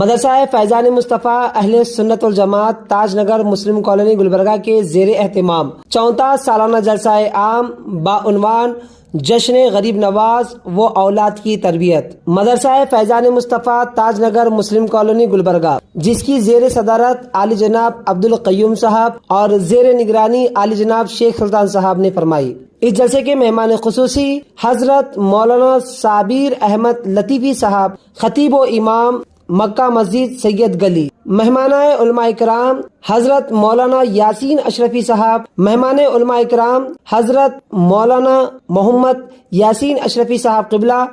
مدرسہ فیضان مصطفیٰ اہل سنت والجماعت تاج نگر مسلم کالونی گلبرگہ کے زیر اہتمام 34 سالانہ جلسہ عام بعنوان جشن غریب نواز و اولاد کی تربیت مدرسہ فیضان مصطفیٰ تاج نگر مسلم کالونی گلبرگہ، جس کی زیر صدارت عالی جناب عبدالقیوم صاحب اور زیر نگرانی عالی جناب شیخ سلطان صاحب نے فرمائی۔ اس جلسے کے مہمان خصوصی حضرت مولانا صابر احمد لطیفی صاحب، خطیب و امام مکہ مسجد سید گلی، مہمان علماء کرام حضرت مولانا یاسین اشرفی صاحب، مہمان علماء کرام حضرت مولانا محمد یاسین اشرفی صاحب قبلہ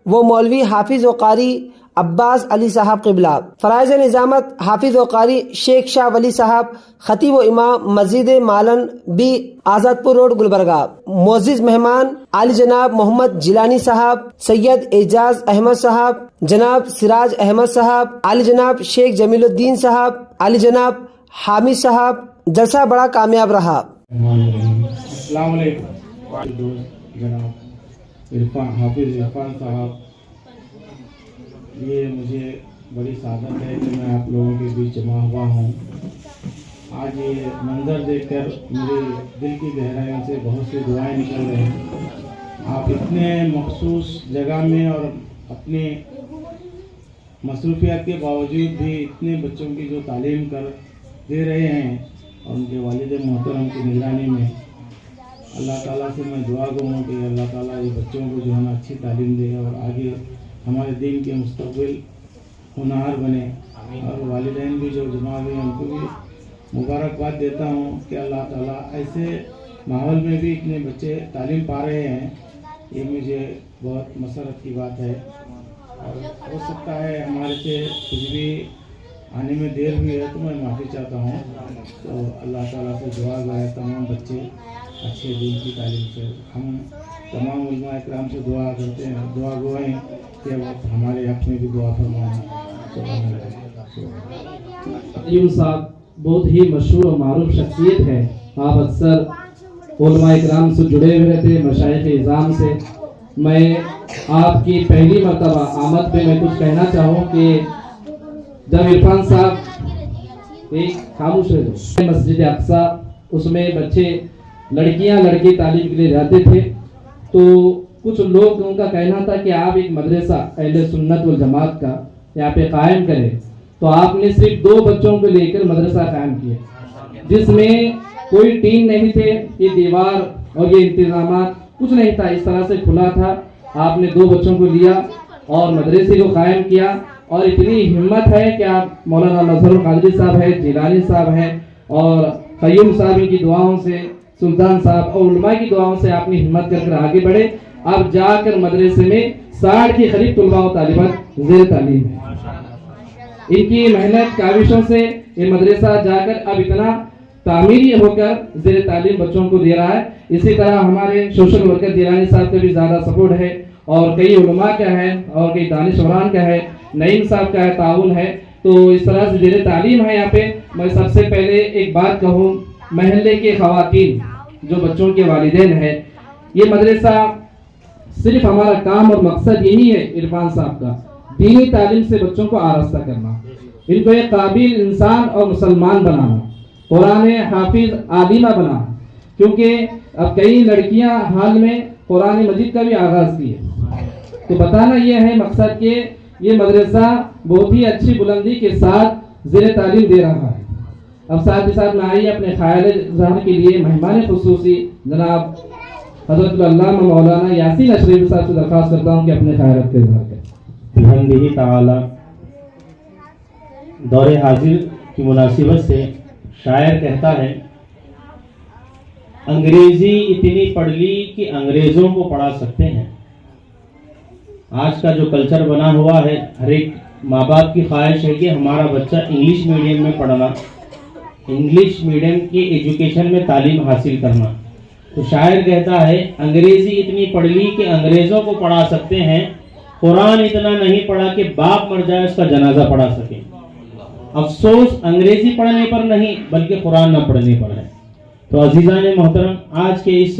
و مولوی حافظ و قاری عباس علی صاحب قبلہ، فرائض نظامت حافظ و قاری شیخ شاہ ولی صاحب، خطیب و امام مسجد مالن بی آزاد پور روڈ گلبرگہ، معزز مہمان عالی جناب محمد جیلانی صاحب، سید اعجاز احمد صاحب، جناب سراج احمد صاحب، عالی جناب شیخ جمیل الدین صاحب، عالی جناب حامد صاحب۔ جلسہ بڑا کامیاب رہا۔ السلام علیکم جناب حافظ عرفان صاحب، یہ مجھے بڑی سعادت ہے کہ میں آپ لوگوں کے بیچ جمع ہوا ہوں۔ آج یہ منظر دیکھ کر میرے دل کی گہرائیوں سے بہت سی دعائیں نکل رہے ہیں۔ آپ اتنے مخصوص جگہ میں اور اپنی مصروفیات کے باوجود بھی اتنے بچوں کی جو تعلیم کر دے رہے ہیں اور ان کے والد محترم کی نگرانی میں، اللہ تعالیٰ سے میں دعا گو ہوں کہ اللہ تعالیٰ یہ بچوں کو جو ہے نا اچھی تعلیم دے اور آگے ہمارے دین کے مستقبل ہونہار بنے، اور والدین بھی جو جمع ہوئے ہیں ان کو بھی مبارکباد دیتا ہوں کہ اللہ تعالیٰ ایسے ماحول میں بھی اتنے بچے تعلیم پا رہے ہیں، یہ مجھے بہت مسرت کی بات ہے۔ اور ہو سکتا ہے ہمارے سے کچھ بھی آنے میں دیر ہوئی ہے تو میں معافی چاہتا ہوں، تو اللہ تعالیٰ سے دعا گو ہے تمام بچے اچھے دین کی تعلیم سے، ہم تمام علماء اکرام سے دعا کرتے ہیں، دعا گو ہیں کہ وہ ہمارے حق میں بھی دعا فرمائیں۔ قیوم صاحب بہت ہی مشہور و معروف شخصیت ہے، آپ اکثر علماء اکرام سے جڑے ہوئے رہتے ہیں، مشائخ اعظام سے۔ میں آپ کی پہلی مرتبہ آمد پہ میں کچھ کہنا چاہوں کہ جب عرفان صاحب ایک خاموش ہے مسجد اقصی، اس میں بچے لڑکیاں لڑکے تعلیم کے لیے جاتے تھے، تو کچھ لوگ ان کا کہنا تھا کہ آپ ایک مدرسہ اہل سنت والجماعت کا یہاں پہ قائم کریں، تو آپ نے صرف 2 بچوں کو لے کر مدرسہ قائم کیا، جس میں کوئی ٹیم نہیں تھے، یہ دیوار اور یہ انتظامات کچھ نہیں تھا، اس طرح سے کھلا تھا۔ آپ نے 2 بچوں کو لیا اور مدرسے کو قائم کیا، اور اتنی ہمت ہے کہ آپ مولانا مظہر القادری صاحب ہے، جیلانی صاحب ہے، اور قیوم صاحب کی دعاؤں سے، سلطان صاحب اور علماء کی دعاؤں سے آپ نے ہمت کر آگے بڑھے۔ اب جا کر مدرسے میں 60 کے قریب طلباء و طالبات زیر تعلیم ہے۔ ان کی محنت کاوشوں سے یہ مدرسہ جا کر اب اتنا تعمیری ہو کر زیر تعلیم بچوں کو دے رہا ہے۔ اسی طرح ہمارے سوشل ورکر جیلانی صاحب کا بھی زیادہ سپورٹ ہے، اور کئی علماء کا ہے، اور کئی دانشوران کا ہے، نعیم صاحب کا ہے، تعاون ہے، تو اس طرح سے زیر تعلیم ہے یہاں پہ۔ میں سب سے پہلے ایک بات کہوں، محلے کے خواتین جو بچوں کے والدین ہیں، یہ مدرسہ صرف ہمارا کام اور مقصد یہی ہے عرفان صاحب کا، دینی تعلیم سے بچوں کو آراستہ کرنا، ان کو ایک قابل انسان اور مسلمان بنانا، قرآن حافظ عالمہ بنانا، کیونکہ اب کئی لڑکیاں حال میں قرآن مجید کا بھی آغاز کی ہے، تو بتانا یہ ہے مقصد کہ یہ مدرسہ بہت ہی اچھی بلندی کے ساتھ زیر تعلیم دے رہا ہے۔ اب ساتھ ہی ساتھ میں آئیے اپنے خیال اظہار کے لیے مہمان خصوصی جناب حضرت علامہ مولانا یاسین اشرفی صاحب سے درخواست کرتا ہوں کہ اپنے خیالات کا اظہار کریں۔ الحمدللہ تعالی دور حاضر کی مناسبت سے شاعر کہتا ہے، انگریزی اتنی پڑھ لی کہ انگریزوں کو پڑھا سکتے ہیں۔ آج کا جو کلچر بنا ہوا ہے، ہر ایک ماں باپ کی خواہش ہے کہ ہمارا بچہ انگلش میڈیم میں پڑھنا، انگلش میڈیم کی ایجوکیشن میں تعلیم حاصل کرنا۔ تو شاعر کہتا ہے، انگریزی اتنی پڑھ لی کہ انگریزوں کو پڑھا سکتے ہیں، قرآن اتنا نہیں پڑھا کہ باپ مر جائے اس کا جنازہ پڑھا سکے۔ افسوس انگریزی پڑھنے پر نہیں بلکہ قرآن نہ پڑھنے پر ہے۔ تو عزیزان محترم، آج کے اس